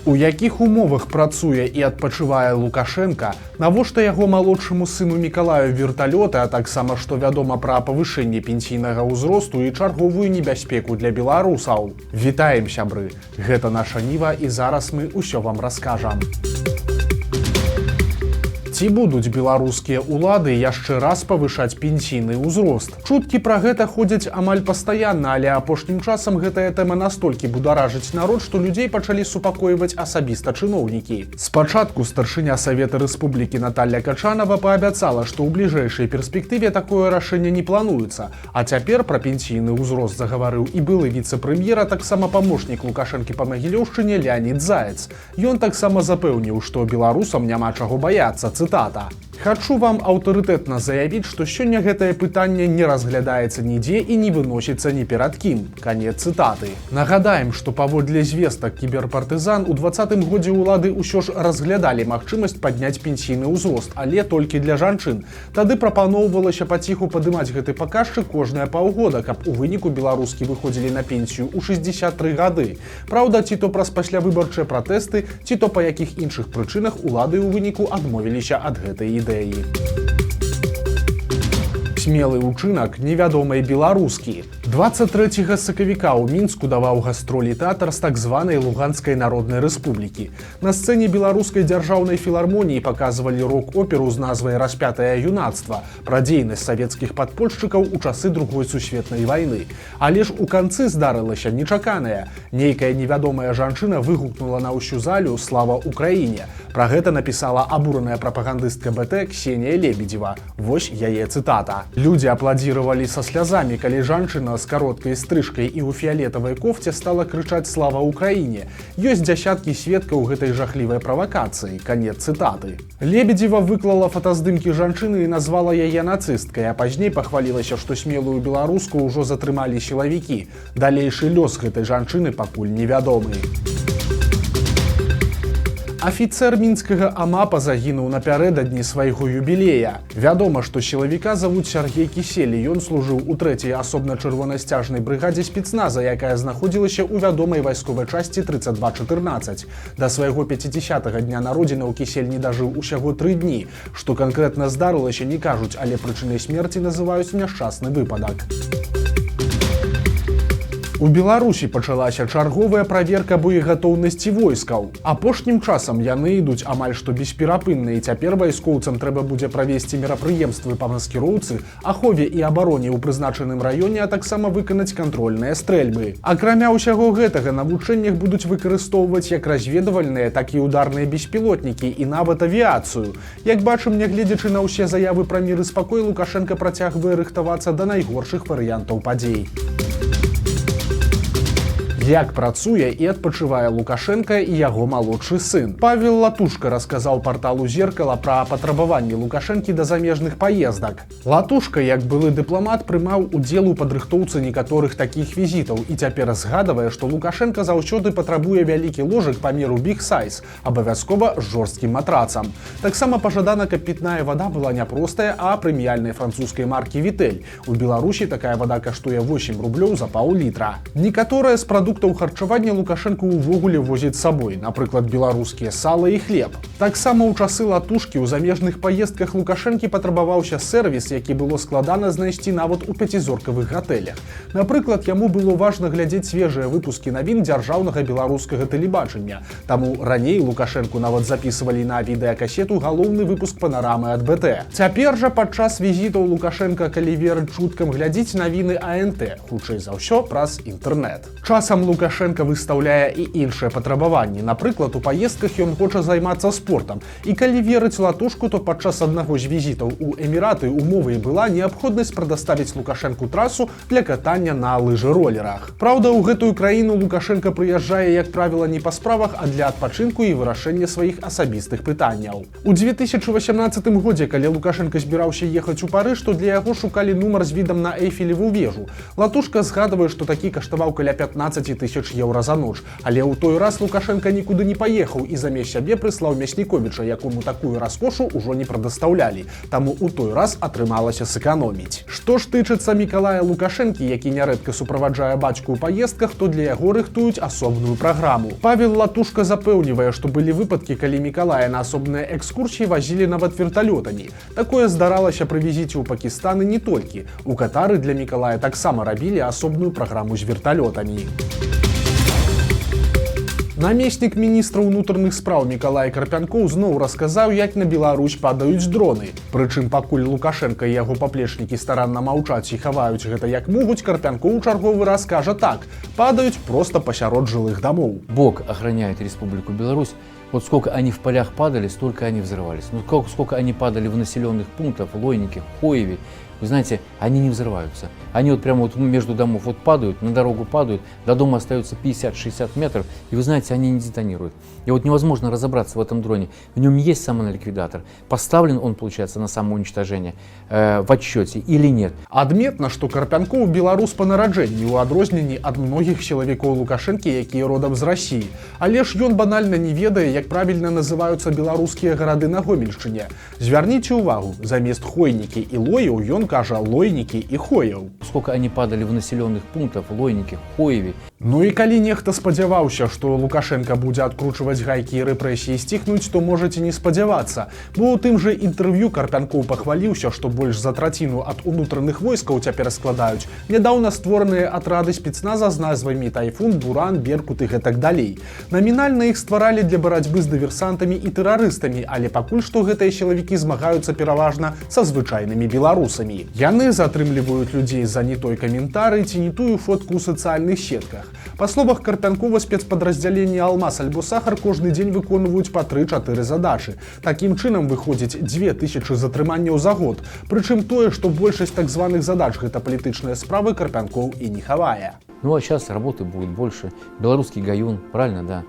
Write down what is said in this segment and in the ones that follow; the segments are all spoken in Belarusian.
У якіх умовах працуе і адпачывае Лукашенка, навошта яго малодшаму сыну Мікалаю верталёты, а таксама што вядома пра павышэнне пенсійнага ўзросту і чарговую небяспеку для беларусаў. Вітаем, сябры! Гэта наша Ніва і зараз мы ўсё вам раскажам. Ці будуць беларускія ўлады яшчэ раз павышаць пенсійны ўзрост? Чуткі пра гэта ходзяць амаль пастаянна, але апошнім часам гэтая тэма настолькі бударажыць народ, што людзей пачалі супакойваць асабіста чыноўнікі. Спачатку старшыня Савета Рэспублікі Наталья Качанова паабяцала, што ў бліжэйшай перспектыве такое рашэнне не плануецца, а цяпер пра пенсійны ўзрост загаварыў і былы віцэ-прэм'ер, а таксама памочнік Лукашэнкі па Магілёўшчыне Леанід Заяц. Ён таксама запэўніў, што беларусам няма чаго баяцца. Цитата. «Хочу вам аўтарытэтна заявіць, што сёння гэтае пытанне не разглядаецца нідзе і не выносіцца ні перад кім». Канец цытаты. Нагадаем, што паводле звестак кіберпартызан у 2020 годзе ўлады ўсё ж разглядалі магчымасць падняць пенсійны ўзрост, але толькі для жанчын. Тады прапаноўвалася паціху падымаць гэты паказчык кожныя паўгода, каб у выніку беларускі выходзілі на пенсію ў 63 гады. Праўда, ці то праз паслявыбарчыя пратэсты, ці то па якіх іншых прычынах улады ў выніку адмовіліся ад гэтай ідэі. Смелы ўчынак невядомай беларускі. 23 сакавіка ў Мінску даваў гастролі тэатр з так званай Луганскай Народнай Рэспублікі. На сцэне беларускай дзяржаўнай філармоніі паказвалі рок-оперу з назвай «Распятае юнацтва» пра дзейнасць савецкіх падпольшчыкаў у часы Другой сусветнай вайны. Але ж у канцы здарылася нечаканае. Нейкая невядомая жанчына выгукнула на ўсю залю «Слава Украіне». Пра гэта напісала абураная прапагандыстка БТ Ксенія Лебедзева. Вось яе цытата. Людзі апладзіравалі са слязамі, калі жанчына з кароткай стрыжкай і ў фіялетавай кофце стала крычаць «Слава Украіне». Ёсць дзясяткі сведкаў гэтай жахлівай правакацыі. Канец цытаты. Лебедзева выклала фотаздымкі жанчыны і назвала яе нацысткай, а пазней пахвалілася, што смелую беларуску ўжо затрымалі сілавікі. Далейшы лёс гэтай жанчыны пакуль невядомы. Афіцэр мінскага АМАПа загінуў напярэдадні свайго юбілея. Вядома, што сілавіка завуць Сергей Кіселі. Ён служыў у 3-й асобна-чырвонасцяжнай брыгадзе спецназа, якая знаходзілася ў вядомай вайсковай часці 3214. Да свайго 50-га дня народзінаў Кісель не дажыў усяго 3 дні. Што канкрэтна здарылася, не кажуць, але прычынай смерці называюць няшчасны выпадак. У Беларусі пачалася чарговая праверка боегатоўнасці войскаў. Апошнім часам яны ідуць амаль што бесперапынна, і цяпер вайскоўцам трэба будзе правесці мерапрыемствы па маскіроўцы, ахове і абароне ў прызначаным раёне, а таксама выканаць кантрольныя стрэльбы. Акрамя ўсяго гэтага, на вучэннях будуць выкарыстоўваць як разведвальныя, так і ударныя беспілотнікі і нават авіяцыю. Як бачым, нягледзячы на ўсе заявы пра мір і спакой, Лукашенка працягвае рыхтавацца да найгоршых варыянтаў падзей. Як працуе і адпачывае Лукашенка і яго малодшы сын. Павел Латушка расказаў парталу «Зеркала» пра патрабаванні Лукашэнкі да замежных паездак. Латушка, як былы дыпламат, прымаў удзел у падрыхтоўцы некаторых такіх візітаў і цяпер згадвае, што Лукашенка заўсёды патрабуе вялікі ложак памеру big size, абавязкова з жорсткім матрацам. Таксама пажадана, каб пітная вада была не простая, а прэміяльнай французскай маркі «Вітэль». У Беларусі такая вада каштуе 8 рублёў за паўлітра. Некаторыя з прадуктаў харчавання Лукашенко ўвогуле возіць з сабой, напрыклад, беларускія сала і хлеб. Таксама ў часы Латушкі ў замежных паездках Лукашэнкі патрабаваўся сэрвіс, які было складана знайсці нават у 5-зоркавых гатэлях. Напрыклад, яму было важна глядзець свежыя выпускі навін дзяржаўнага беларускага тэлебачання. Таму раней Лукашэнку нават запісвалі на відэакасету галоўны выпуск панарамы ад БТ. Цяпер жа падчас візітаў Лукашенка, калі верыць чуткам, глядзіць навіны АНТ, хутчэй за ўсё праз інтэрнэт. Часам Лукашенка выстаўляе і іншыя патрабаванні. Напрыклад, у паездках ён хоча займацца спортам. І калі верыць Латушку, то падчас аднаго з візітаў у Эміраты умовай была неабходнасць прадаставіць Лукашенку трасу для катання на лыжы-ролерах. Праўда, у гэтую краіну Лукашенка прыязджае, як правіла, не па справах, а для адпачынку і вырашэння сваіх асабістых пытанняў. У 2018 годзе, калі Лукашенка збіраўся ехаць у Парыж, то для яго шукалі нумар з відам на Эйфелеву вежу. Латушка згадвае, што такі каштаваў каля 15 тысяч еўра за ноч. Але ў той раз Лукашенко нікуды не паехаў і замест сябе прыслаў Мясніковіча, якому такую раскошу ўжо не прадастаўлялі. Таму ў той раз атрымалася сэканоміць. Што ж тычыцца Мікалая Лукашэнкі, які нярэдка суправаджае бацьку ў паездках, то для яго рыхтуюць асобную праграму. Павел Латушка запэўнівае, што былі выпадкі, калі Мікалая на асобныя экскурсіі вазілі нават верталётамі. Такое здаралася пры візіце ў Пакістан і не толькі. У Катары для Мікалая таксама рабілі асобную праграму з верталётамі. Намеснік міністра ўнутраных спраў Мікалай Карпянкоў зноў расказаў, як на Беларусь падаюць дроны. Прычым пакуль Лукашенко і яго паплечнікі старанна маўчаць і хаваюць гэта як могуць, Карпянкоў чарговы раз кажа так: падаюць проста пасярод жылых домоў. Бог охраняет Республику Беларусь. Вот сколько они в полях падали, столько они взрывались. Ну сколько они падали в населенных пунктах, в Лойнике, в Хоеве. Вы знаете, они не взрываются. Они вот прямо вот между домов вот падают, на дорогу падают, до дома остается 50-60 метров, и вы знаете, они не детонируют. И вот невозможно разобраться в этом дроне. В нем есть самоликвидатор. Поставлен он, получается, на самоуничтожение в отчете или нет. Адметна, што Карпянкоў беларус па нараджэнні ў адрозненні ад многіх сілавікоў Лукашэнкі, якія родам з Расіі. Але ж ён банальна не ведае, як правільна называюцца беларускія гарады на Гомельшчыне. Звярніце ўвагу, замест Хойнікі і Лояў ён кажа Лойнікі і Хояў. Сколько они падали в населенных пунктах, в Лойнике, в Хоеве. Ну і калі нехта спадзяваўся, што Лукашенко будзе адкручваць гайкі і рэпрэсіі сціхнуць, то можаце не спадзявацца. Бо ў тым жа інтэрв'ю Карпянкоў пахваліўся, што больш за траціну ад унутраных войскаў цяпер складаюць нядаўна створаныя атрады спецназа з назвамі Тайфун, Буран, Беркут і гэтак далей. Намінальна іх стваралі для барацьбы з дыверсантамі і тэрарыстамі, але пакуль што гэтыя сілавікі змагаюцца пераважна са звычайнымі беларусамі. Яны затрымліваюць людзей за не той каментарый ці не тую фотку ў сацыяльных сетках. Па словах Карпянкова, спецпадраздзяленні «Алмаз» альбо «Сахар» кожны дзень выконваюць па 3-4 задачы. Такім чынам выходзіць 2000 затрыманняў за год. Прычым тое, што большасць так званых задач гэта палітычныя справы, Карпянкоў і не хавае. Ну а сейчас работы будет больше. Белорусский гаюн, правильно, да,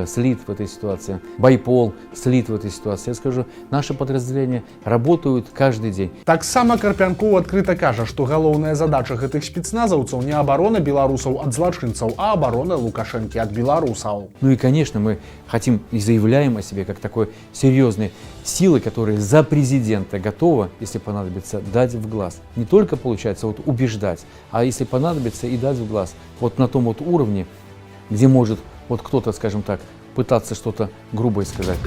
слит в этой ситуации. Байпол слит в этой ситуации. Я скажу, наши подразделения работают каждый день. Таксама Карпянкоў адкрыта кажа, што галоўная задача гэтых спецназаўцаў не абарона беларусаў ад злачынцаў, а абарона Лукашэнкі ад беларусаў. Ну и, конечно, мы хотим и заявляем о себе как такой серьезной силы, которые за президента готовы, если понадобится, дать в глаз. Не только, получается, вот убеждать, а если понадобится, и дать в глаз. Вот на том вот уровне, где может вот кто-то, скажем так, пытаться что-то грубое сказать.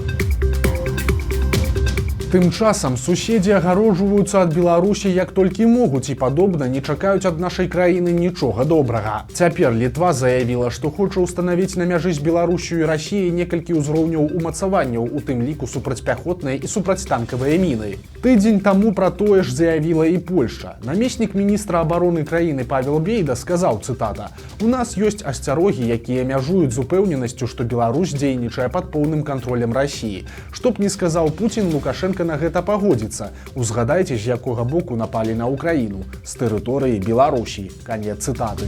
Тым часам суседзі агароджваюцца ад Беларусі як толькі могуць і, падобна, не чакаюць ад нашай краіны нічога добрага. Цяпер Літва заявіла, што хоча ўстанавіць на мяжы з Беларусю і Расіяй некалькі ўзроўняў умацаванняў, у тым ліку супрацьпяхотныя і супрацьтанкавыя міны. Тыдзень таму пра тое ж заявіла і Польшча. Намеснік міністра абароны краіны Павел Бейда сказаў, цытата: «У нас ёсць асцярогі, якія мяжуюць з упэўненасцю, што Беларусь дзейнічае пад поўным кантролем Расіі. Што б ні сказаў Пуцін, Лукашенко на гэта пагодзіцца. Узгадайце, з якога боку напалі на Украіну. З тэрыторыі Беларусі». Канец цытаты.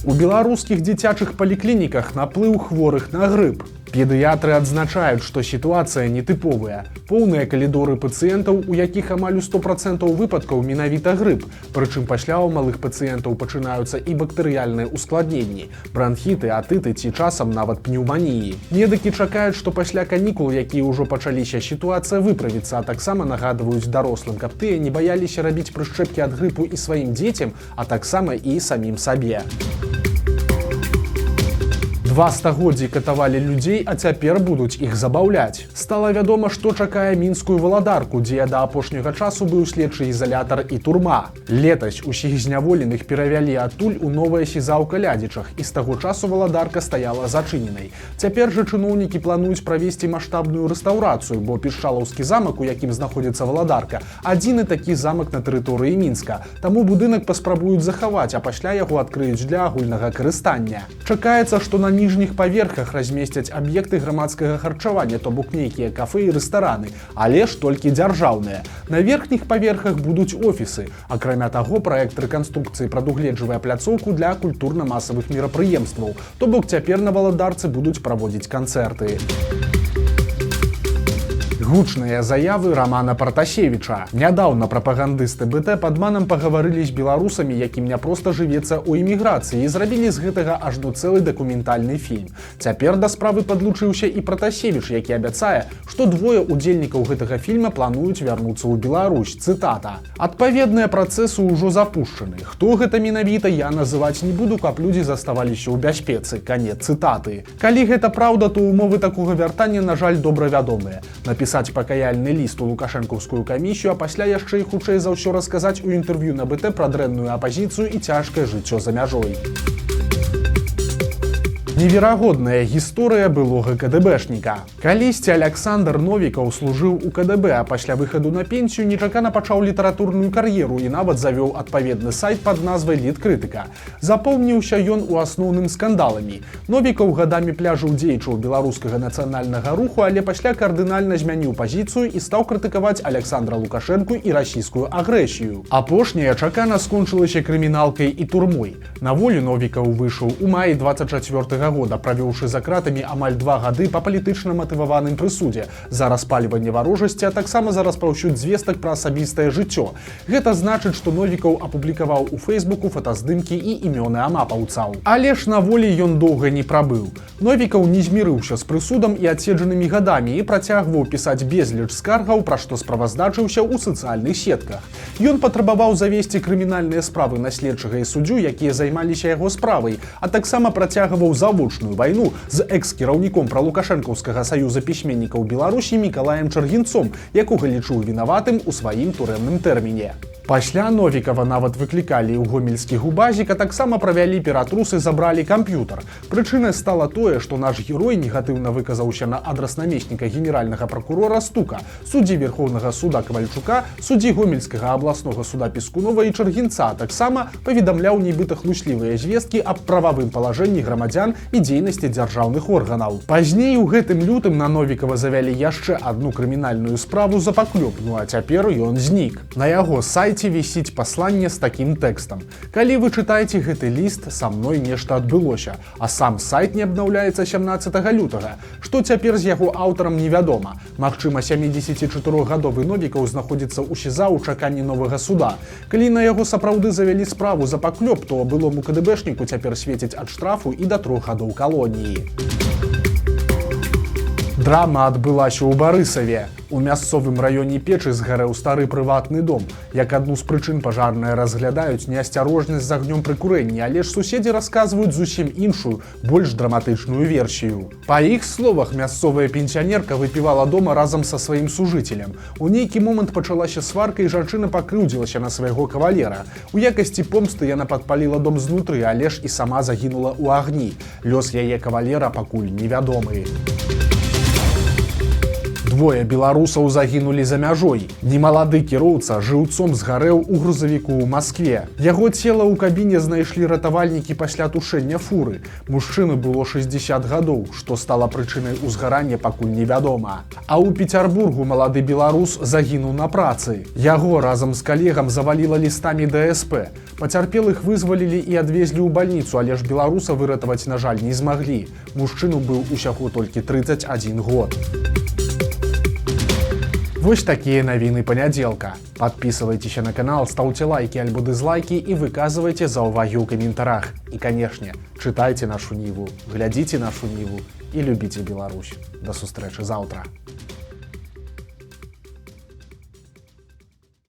У беларускіх дзіцячых паліклініках наплыў хворых на грып. Педыятры адзначаюць, што сітуацыя нетыповая. Поўныя калідоры пацыентаў, у якіх амаль у 100% выпадкаў менавіта грып. Прычым пасля ў малых пацыентаў пачынаюцца і бактэрыяльныя ускладненні, бранхіты, атыты ці часам нават пнеўманіі. Медыкі чакаюць, што пасля канікул, якія ўжо пачаліся, сітуацыя выправіцца, а таксама нагадваюць дарослым, каб тыя не баяліся рабіць прышчэпкі ад грыпу і сваім дзецям, а таксама і самім сабе. 2 стагоддзі катавалі людзей, а цяпер будуць іх забаўляць. Стала вядома, што чакае мінскую валадарку, дзе да апошняга часу быў следчы ізалятар і турма. Летась усіх зняволеных перавялі адтуль у новае СІЗА ў Калядзічах, і з таго часу валадарка стаяла зачыненай. Цяпер жа чыноўнікі плануюць правесці маштабную рэстаўрацыю, бо Пішчалаўскі замак, у якім знаходзіцца валадарка, адзіны такі замак на тэрыторыі Мінска. Таму будынак паспрабуюць захаваць, а пасля яго адкрыюць для агульнага карыстання. Чакаецца, што на ніжніх паверхах размесцяць аб'екты грамадскага харчавання, то бок нейкія кафэ і рэстараны, але ж толькі дзяржаўныя. На верхніх паверхах будуць офісы. Акрамя таго, праект рэканструкцыі прадугледжвае пляцоўку для культурна-масавых мерапрыемстваў, то бок цяпер на валадарцы будуць праводзіць канцэрты. Гучныя заявы Романа Пратасевіча. Нядаўна прапагандысты БТ падманам пагаварылі з беларусамі, якім не проста жывецца ў эміграцыі, і зрабілі з гэтага ажно цэлы дакументальны фільм. Цяпер да справы падлучыўся і Пратасевіч, які абяцае, што двое удзельнікаў гэтага фільма плануюць вярнуцца ў Беларусь. Цытата. Адпаведныя працэсы ўжо запушчаны. Хто гэта менавіта, я называць не буду, каб людзі заставаліся ў бяспецы. Канец цытаты. Калі гэта праўда, то умовы такога вяртання, на жаль, добра вядомыя. Напісаць пакаяльны ліст у лукашэнкаўскую камісію, а пасля яшчэ і хутчэй за ўсё расказаць у інтэрв'ю на БТ пра дрэнную апазіцыю і цяжкае жыццё за мяжой. Неверагодная гісторыя былога КДБшніка. Калісьці Александр Новікаў служыў у КДБ, а пасля выхаду на пенсію нечакана пачаў літаратурную кар'еру і нават завёў адпаведны сайт пад назвай «Літкрытыка». Запомніўся ён у асноўным скандаламі. Новікаў гадамі пляжыў дзеячаў беларускага нацыянальнага руху, але пасля кардынальна змяніў пазіцыю і стаў крытыкаваць Александра Лукашэнку і расійскую агрэсію. Апошняя чакана скончылася крыміналкай і турмой. На волю Новікаў выйшаў у маі 24-го года, правёўшы за кратамі амаль 2 гады па палітычна матываваным прысудзе за распальванне варожасці, а таксама за распаўсюд звестак пра асабістае жыццё. Гэта значыць, што Новікаў апублікаваў у Фейсбуку фотаздымкі і імёны амапаўцаў. Але ж на волі ён доўга не прабыў. Новікаў не змірыўся з прысудам і адседжанымі гадамі і працягваў пісаць безліч скаргаў, пра што справаздачыўся ў сацыяльных сетках. Ён патрабаваў завесці крымінальныя справы на следчага і суддзю, якія займаліся яго справай, а таксама працягваў завочную вайну з экс-кіраўніком пралукашэнкаўскага саюза пісьменнікаў Беларусі Мікалаем Чаргінцом, якога лічыў вінаватым у сваім турэмным тэрміне. Пасля Новікава нават выклікалі ў гомельскі губазік, а таксама правялі ператрус і забралі камп'ютар. Прычынай стала тое, што наш герой негатыўна выказаўся на адрас намесніка генеральнага пракурора Стука, суддзі Верховнага суда Кавальчука, суддзі гомельскага абласнога суда Пескунова і Чаргінца, а таксама паведамляў нібыта хлуслівыя звесткі аб прававым палажэнні грамадзян і дзейнасці дзяржаўных органаў. Пазней у гэтым лютым на Новікава завялі яшчэ адну крымінальную справу за паклёп, ну а цяпер ён знік. На яго сайце вісіць пасланне з такім тэкстам. Калі вы чытаеце гэты ліст, са мной нешта адбылося, а сам сайт не абнаўляецца 17 лютага. Што цяпер з яго аўтарам невядома. Магчыма, 74-гадовы Новікаў знаходзіцца ў СІЗА ў чаканні новага суда. Калі на яго сапраўды завялі справу за паклёп, то былому КДБшніку цяпер свеціць ад штрафу і да 3 гадоў калоніі. Драма адбылася ў Барысаве. У мясцовым раёне Печы згарэў стары прыватны дом. Як адну з прычын пажарныя разглядаюць неасцярожнасць з агнём пры курэнні, але ж суседзі расказваюць зусім іншую, больш драматычную версію. Па іх словах, мясцовая пенсіянерка выпівала дома разам са сваім сужыцелем. У нейкі момант пачалася сварка і жанчына пакрыўдзілася на свайго кавалера. У якасці помсты яна падпаліла дом знутры, але ж і сама загінула ў агні. Лёс яе кавалера пакуль невядомы. Двое беларусаў загінулі за мяжой. Немалады кіроўца жыўцом згарэў у грузавіку ў Маскве. Яго цела ў кабіне знайшлі ратавальнікі пасля тушэння фуры. Мужчыну было 60 гадоў, што стала прычынай узгарання, пакуль невядома. А ў Пецярбургу малады беларус загінуў на працы. Яго разам з калегам заваліла лістамі ДСП. Пацярпелых вызвалілі і адвезлі ў бальніцу, але ж беларуса выратаваць, на жаль, не змаглі. Мужчыну быў усяго толькі 31 год. Вось такія навіны панядзелка. Падпісывайцеся на канал, стаўце лайкі альбо дызлайкі і выказвайце заўвагі ў каментарах. І, канешне, чытайце нашу ніву, глядзіце нашу ніву і любіце Беларусь. Да сустрэчы заўтра.